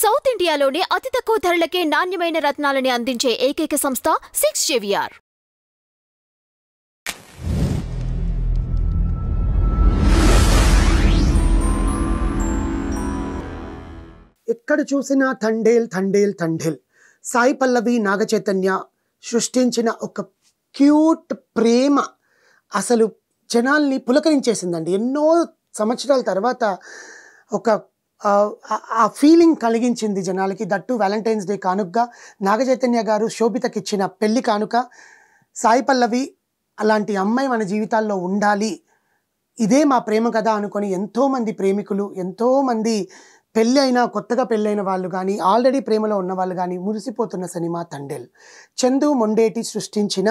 South ఇండియాలోనే అతి తక్కువ ధరలకే నాణ్యమైన రత్నాలని అందించే ఏకైక సంస్థ 6JVR. ఎక్కడ చూసినా తండేల్ తండేల్ తండేల్. సాయి పల్లవి నాగచైతన్య సృష్టించిన ఒక క్యూట్ ప్రేమ అసలు జనాల్ని పులకరించేసిందండి. ఎన్నో సంవత్సరాల తర్వాత ఒక ఆ ఫీలింగ్ కలిగించింది జనాలకి. దట్టు వ్యాలంటైన్స్ డే కానుకగా నాగచైతన్య గారు శోభితకి ఇచ్చిన పెళ్లి కానుక. సాయి పల్లవి అలాంటి అమ్మాయి మన జీవితాల్లో ఉండాలి, ఇదే మా ప్రేమ కథ అనుకొని ఎంతోమంది ప్రేమికులు, ఎంతోమంది పెళ్ళి అయినా కొత్తగా పెళ్ళైన వాళ్ళు కానీ ఆల్రెడీ ప్రేమలో ఉన్న వాళ్ళు కానీ మురిసిపోతున్న సినిమా తండేల్. చందు మొండేటి సృష్టించిన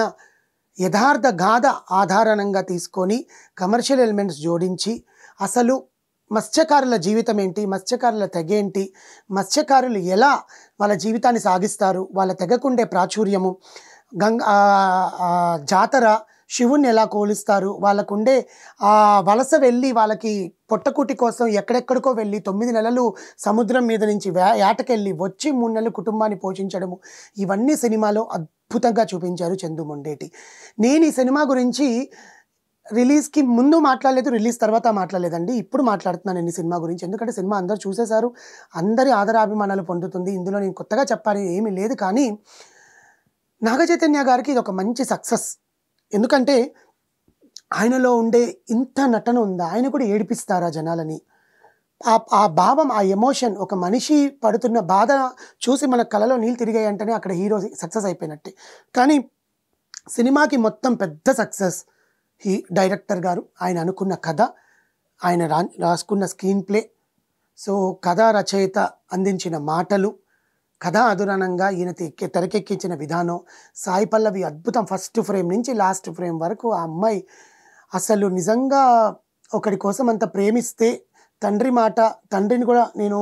యథార్థ గాథ ఆధారంగా తీసుకొని కమర్షియల్ ఎలిమెంట్స్ జోడించి అసలు మత్స్యకారుల జీవితం ఏంటి, మత్స్యకారుల తెగేంటి, మత్స్యకారులు ఎలా వాళ్ళ జీవితాన్ని సాగిస్తారు, వాళ్ళ తెగకుండే ప్రాచుర్యము, జాతర, శివుణ్ణి ఎలా కోలుస్తారు, వాళ్ళకుండే వలస వెళ్ళి వాళ్ళకి పొట్టకూటి కోసం ఎక్కడెక్కడికో వెళ్ళి 9 నెలలు సముద్రం మీద నుంచి వేటకెళ్ళి వచ్చి 3 నెలలు కుటుంబాన్ని పోషించడము, ఇవన్నీ సినిమాలో అద్భుతంగా చూపించారు చందు మొండేటి. నేను ఈ సినిమా గురించి రిలీజ్కి ముందు మాట్లాడలేదు, రిలీజ్ తర్వాత మాట్లాడలేదండి. ఇప్పుడు మాట్లాడుతున్నాను నేను ఈ సినిమా గురించి. ఎందుకంటే సినిమా అందరూ చూసేశారు, అందరి ఆదరాభిమానాలు పొందుతుంది. ఇందులో నేను కొత్తగా చెప్పాలి ఏమీ లేదు. కానీ నాగచైతన్య గారికి ఇది ఒక మంచి సక్సెస్. ఎందుకంటే ఆయనలో ఉండే ఇంత నటన ఉందా, ఆయన కూడా ఏడిపిస్తారా జనాలని, ఆ భావం, ఆ ఎమోషన్, ఒక మనిషి పడుతున్న బాధ చూసి మన కళలో నీళ్ళు తిరిగాయి అంటేనే అక్కడ హీరో సక్సెస్ అయిపోయినట్టే. కానీ సినిమాకి మొత్తం పెద్ద సక్సెస్ డైరెక్టర్ గారు, ఆయన అనుకున్న కథ, ఆయన రాసుకున్న స్క్రీన్ ప్లే, సో కథా రచయిత అందించిన మాటలు, కథ అధురణంగా ఈయన తెరకెక్కించిన విధానం, సాయి పల్లవి అద్భుతం. ఫస్ట్ ఫ్రేమ్ నుంచి లాస్ట్ ఫ్రేమ్ వరకు ఆ అమ్మాయి అసలు నిజంగా ఒకరి కోసం అంత ప్రేమిస్తే తండ్రి మాట, తండ్రిని కూడా నేను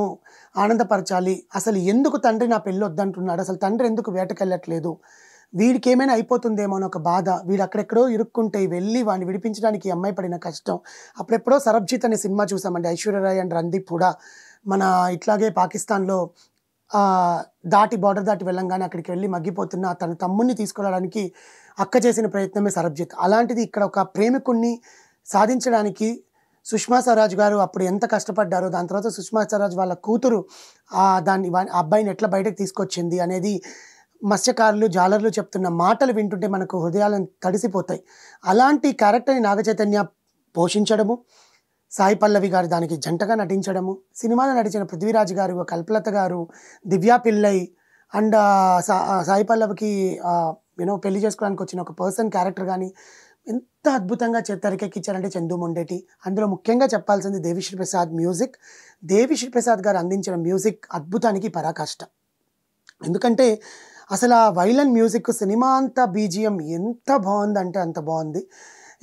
ఆనందపరచాలి, అసలు ఎందుకు తండ్రి నా పెళ్ళి వద్దంటున్నాడు, అసలు తండ్రి ఎందుకు వేటకెళ్ళట్లేదు, వీడికి ఏమైనా అయిపోతుందేమో అని ఒక బాధ, వీడు అక్కడెక్కడో ఇరుక్కుంటే వెళ్ళి వాడిని విడిపించడానికి ఈ అమ్మాయి పడిన కష్టం. అప్పుడెప్పుడో సరబ్జిత్ అనే సినిమా చూసామండి, ఐశ్వర్యరాయ్ అండ్ రణదీప్ కూడా. మన ఇట్లాగే పాకిస్తాన్లో బార్డర్ దాటి వెళ్ళంగానే అక్కడికి వెళ్ళి మగ్గిపోతున్న తన తమ్ముడిని తీసుకురావడానికి అక్క చేసిన ప్రయత్నమే సరబ్జిత్. అలాంటిది ఇక్కడ ఒక ప్రేమికుణ్ణి సాధించడానికి సుష్మా స్వరాజ్ గారు అప్పుడు ఎంత కష్టపడ్డారో, దాని తర్వాత సుష్మా స్వరాజ్ వాళ్ళ కూతురు అబ్బాయిని ఎట్లా బయటకు తీసుకొచ్చింది అనేది మత్స్యకారులు, జాలర్లు చెప్తున్న మాటలు వింటుంటే మనకు హృదయాలను తడిసిపోతాయి. అలాంటి క్యారెక్టర్ని నాగచైతన్య పోషించడము, సాయి పల్లవి గారు దానికి జంటగా నటించడము, సినిమాలో నటించిన పృథ్వీరాజ్ గారు, కల్పలత గారు, దివ్యా పిల్లై అండ్ సాయి పల్లవికి పెళ్లి చేసుకోవడానికి వచ్చిన ఒక పర్సన్ క్యారెక్టర్ కానీ ఎంత అద్భుతంగా తెరకెక్కించారంటే చందు మొండేటి. అందులో ముఖ్యంగా చెప్పాల్సింది దేవిశ్రీ ప్రసాద్ మ్యూజిక్. దేవిశ్రీ ప్రసాద్ గారు అందించిన మ్యూజిక్ అద్భుతానికి పరాకాష్ట. ఎందుకంటే అసలు ఆ వైలన్ మ్యూజిక్, సినిమా అంతా బీజిఎం ఎంత బాగుందంటే అంత బాగుంది.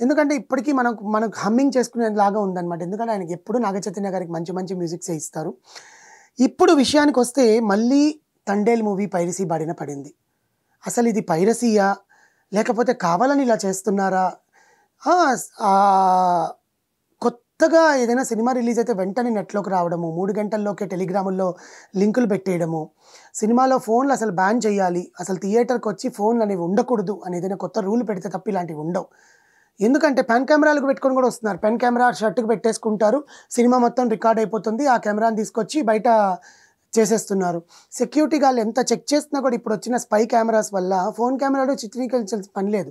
ఎందుకంటే ఇప్పటికీ మనకు హమ్మింగ్ చేసుకునేలాగా ఉందన్నమాట. ఎందుకంటే ఆయనకి ఎప్పుడు నాగచైతన్య గారికి మంచి మంచి మ్యూజిక్సే ఇస్తారు. ఇప్పుడు విషయానికి వస్తే మళ్ళీ తండేల్ మూవీ పైరసీ బారిన పడింది. అసలు ఇది పైరసీయా లేకపోతే కావాలని ఇలా చేస్తున్నారా? కొత్తగా ఏదైనా సినిమా రిలీజ్ అయితే వెంటనే నెట్లోకి రావడము, 3 గంటల్లోకే టెలిగ్రాముల్లో లింకులు పెట్టేయడము, సినిమాలో ఫోన్లు అసలు బ్యాన్ చేయాలి, అసలు థియేటర్కి వచ్చి ఫోన్లు అనేవి ఉండకూడదు అని ఏదైనా కొత్త రూల్ పెడితే తప్ప ఇలాంటివి ఉండవు. ఎందుకంటే పెన్ కెమెరాలకు పెట్టుకొని కూడా వస్తున్నారు. పెన్ కెమెరా షర్ట్కి పెట్టేసుకుంటారు, సినిమా మొత్తం రికార్డ్ అయిపోతుంది, ఆ కెమెరాని తీసుకొచ్చి బయట చేసేస్తున్నారు. సెక్యూరిటీ గాళ్ళు ఎంత చెక్ చేసినా కూడా ఇప్పుడు వచ్చిన స్పై కెమెరాస్ వల్ల ఫోన్ కెమెరాలో చిత్రీకరించాల్సిన పని లేదు.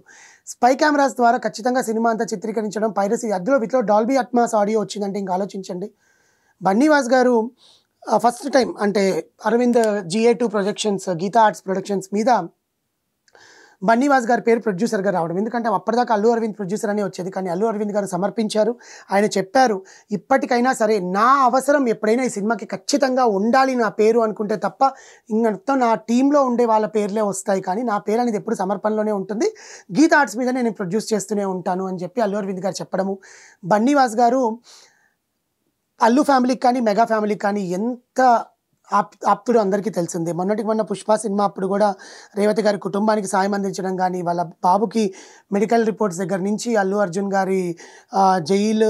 స్పై కెమెరాస్ ద్వారా ఖచ్చితంగా సినిమా అంతా చిత్రీకరించడం పైరసీ. అందులో విత్లో డాల్బీ అట్మాస్ ఆడియో వచ్చిందంటే ఇంకా ఆలోచించండి. బన్నీవాస్ గారు ఫస్ట్ టైం అంటే Arvind GA2 projections, Geetha Arts productions మీద బన్నీవాస్ గారి పేరు ప్రొడ్యూసర్గా రావడం. ఎందుకంటే అప్పటిదాకా అల్లు అరవింద్ ప్రొడ్యూసర్ అనే వచ్చేది, కానీ అల్లు అరవింద్ గారు సమర్పించారు. ఆయన చెప్పారు, ఇప్పటికైనా సరే నా అవసరం ఎప్పుడైనా ఈ సినిమాకి ఖచ్చితంగా ఉండాలి నా పేరు అనుకుంటే తప్ప మొత్తం నా టీంలో ఉండే వాళ్ళ పేర్లే వస్తాయి, కానీ నా పేరు అనేది ఎప్పుడు సమర్పణలోనే ఉంటుంది, గీతా ఆర్ట్స్ మీద నేను ప్రొడ్యూస్ చేస్తూనే ఉంటాను అని చెప్పి అల్లు అరవింద్ గారు చెప్పడము. బన్నీవాస్ గారు అల్లు ఫ్యామిలీకి కానీ మెగా ఫ్యామిలీకి కానీ ఎంత ఆప్తుడు అందరికీ తెలిసిందే. మొన్న పుష్ప సినిమా అప్పుడు కూడా రేవతి గారి కుటుంబానికి సాయం అందించడం కానీ, వాళ్ళ బాబుకి మెడికల్ రిపోర్ట్స్ దగ్గర నుంచి అల్లు అర్జున్ గారి జైలు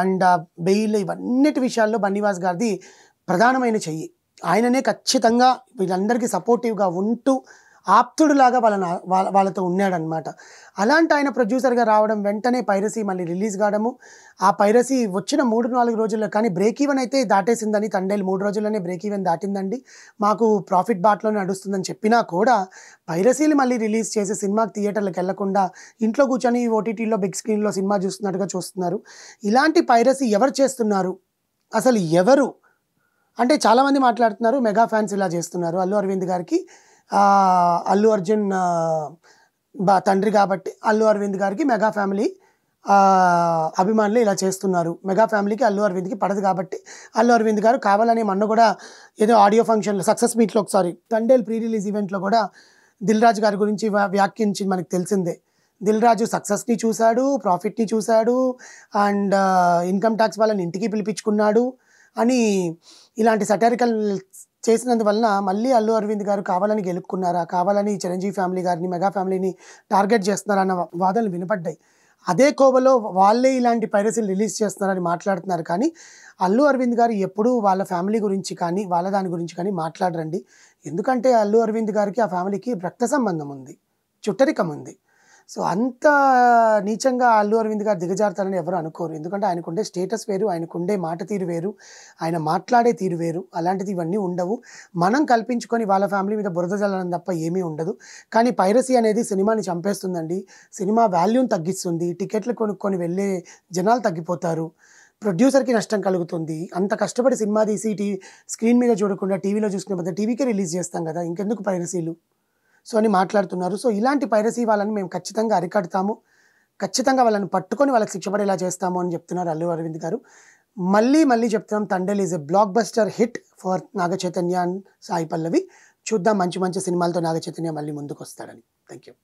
అండ్ బెయిల్, ఇవన్నిటి విషయాల్లో బన్నీవాస్ గారిది ప్రధానమైన చెయ్యి. ఆయననే ఖచ్చితంగా వీళ్ళందరికీ సపోర్టివ్గా ఉంటూ ఆప్తుడులాగా వాళ్ళతో ఉన్నాడనమాట. అలాంటి ఆయన ప్రొడ్యూసర్గా రావడం, వెంటనే పైరసీ మళ్ళీ రిలీజ్ కావడము, ఆ పైరసీ వచ్చిన 3-4 రోజుల్లో కానీ బ్రేక్ ఈవెన్ అయితే దాటేసిందని, తండేల్ 3 రోజుల్లోనే బ్రేక్ ఈవెన్ దాటిందండి, మాకు ప్రాఫిట్ బాట్లోనే నడుస్తుందని చెప్పినా కూడా పైరసీలు మళ్ళీ రిలీజ్ చేసి సినిమాకి థియేటర్లకు వెళ్లకుండా ఇంట్లో కూర్చొని ఓటీటీలో బిగ్ స్క్రీన్లో సినిమా చూస్తున్నట్టుగా చూస్తున్నారు. ఇలాంటి పైరసీ ఎవరు చేస్తున్నారు, అసలు ఎవరు అంటే చాలామంది మాట్లాడుతున్నారు, మెగా ఫ్యాన్స్ ఇలా చేస్తున్నారు. అల్లు అరవింద్ గారికి అల్లు అర్జున్ తండ్రి కాబట్టి అల్లు అరవింద్ గారికి మెగా ఫ్యామిలీ అభిమానులు ఇలా చేస్తున్నారు. మెగా ఫ్యామిలీకి అల్లు అరవింద్కి పడదు కాబట్టి అల్లు అరవింద్ గారు కావాలని మొన్న కూడా ఏదో ఆడియో ఫంక్షన్లో సక్సెస్ మీట్లో ఒకసారి తండేల్ ప్రీ రిలీజ్ ఈవెంట్లో కూడా దిల్ రాజు గారి గురించి వ్యాఖ్యానించి మనకు తెలిసిందే. దిల్ రాజు సక్సెస్ని చూశాడు, ప్రాఫిట్ని చూశాడు, అండ్ ఇన్కమ్ ట్యాక్స్ వాళ్ళని ఇంటికి పిలిపించుకున్నాడు అని ఇలాంటి సటారికల్ చేసినందువలన మళ్ళీ అల్లు అరవింద్ గారు కావాలని గెలుపుకున్నారా, కావాలని చిరంజీవి ఫ్యామిలీ గారిని మెగా ఫ్యామిలీని టార్గెట్ చేస్తున్నారన్న వాదనలు వినపడ్డాయి. అదే కోవలో వాళ్ళే ఇలాంటి పైరసీలు రిలీజ్ చేస్తున్నారని మాట్లాడుతున్నారు. కానీ అల్లు అరవింద్ గారు ఎప్పుడూ వాళ్ళ ఫ్యామిలీ గురించి కానీ వాళ్ళ దాని గురించి కానీ మాట్లాడరండి. ఎందుకంటే అల్లు అరవింద్ గారికి ఆ ఫ్యామిలీకి రక్త సంబంధం ఉంది, చుట్టరికం ఉంది. సో అంత నీచంగా అల్లు అరవింద్ గారు దిగజారుతారని ఎవరు అనుకోరు. ఎందుకంటే ఆయనకుండే స్టేటస్ వేరు, ఆయనకుండే మాట తీరు వేరు, ఆయన మాట్లాడే తీరు వేరు. అలాంటిది ఇవన్నీ ఉండవు. మనం కల్పించుకొని వాళ్ళ ఫ్యామిలీ మీద బురద జల్లడం తప్ప ఏమీ ఉండదు. కానీ పైరసీ అనేది సినిమాని చంపేస్తుందండి, సినిమా వాల్యూని తగ్గిస్తుంది, టికెట్లు కొనుక్కొని వెళ్ళే జనాలు తగ్గిపోతారు, ప్రొడ్యూసర్కి నష్టం కలుగుతుంది. అంత కష్టపడి సినిమా తీసి స్క్రీన్ మీద చూడకుండా టీవీలో చూసుకునే బదులు టీవీకే రిలీజ్ చేస్తాం కదా, ఇంకెందుకు పైరసీలు సో అని మాట్లాడుతున్నారు. సో ఇలాంటి పైరసీ వాళ్ళని మేము ఖచ్చితంగా అరికడతాము, ఖచ్చితంగా వాళ్ళని పట్టుకొని వాళ్ళకి శిక్ష పడేలా చేస్తాము అని చెప్తున్నారు అల్లు అరవింద్ గారు. మళ్ళీ చెప్తున్నాం, Thandel is a blockbuster hit for Naga Chaitanya and Sai Pallavi. చూద్దాం, మంచి సినిమాలతో నాగ చైతన్య మళ్ళీ ముందుకు వస్తాడని. Thank you.